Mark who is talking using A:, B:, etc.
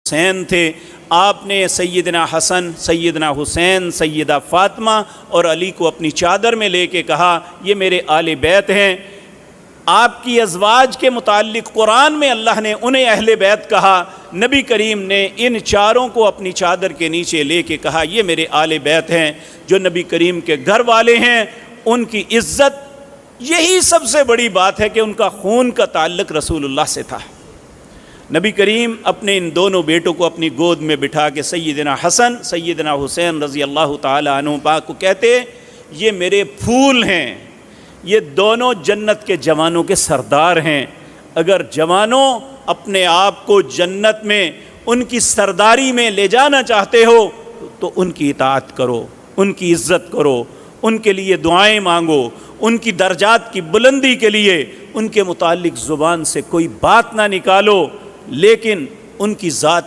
A: حسین تھے، آپ نے سیدنا حسن، سیدنا حسین، سیدہ فاطمہ اور علی کو اپنی چادر میں لے کے کہا یہ میرے آل بیت ہیں۔ آپ کی ازواج کے متعلق قرآن میں اللہ نے انہیں اہل بیت کہا، نبی کریم نے ان چاروں کو اپنی چادر کے نیچے لے کے کہا یہ میرے آل بیت ہیں۔ جو نبی کریم کے گھر والے ہیں ان کی عزت، یہی سب سے بڑی بات ہے کہ ان کا خون کا تعلق رسول اللہ سے تھا۔ نبی کریم اپنے ان دونوں بیٹوں کو اپنی گود میں بٹھا کے سیدنا حسن، سیدنا حسین رضی اللہ تعالی عنہ پاک کو کہتے یہ میرے پھول ہیں، یہ دونوں جنت کے جوانوں کے سردار ہیں۔ اگر جوانوں اپنے آپ کو جنت میں ان کی سرداری میں لے جانا چاہتے ہو تو ان کی اطاعت کرو، ان کی عزت کرو، ان کے لیے دعائیں مانگو، ان کی درجات کی بلندی کے لیے ان کے متعلق زبان سے کوئی بات نہ نکالو، لیکن ان کی ذات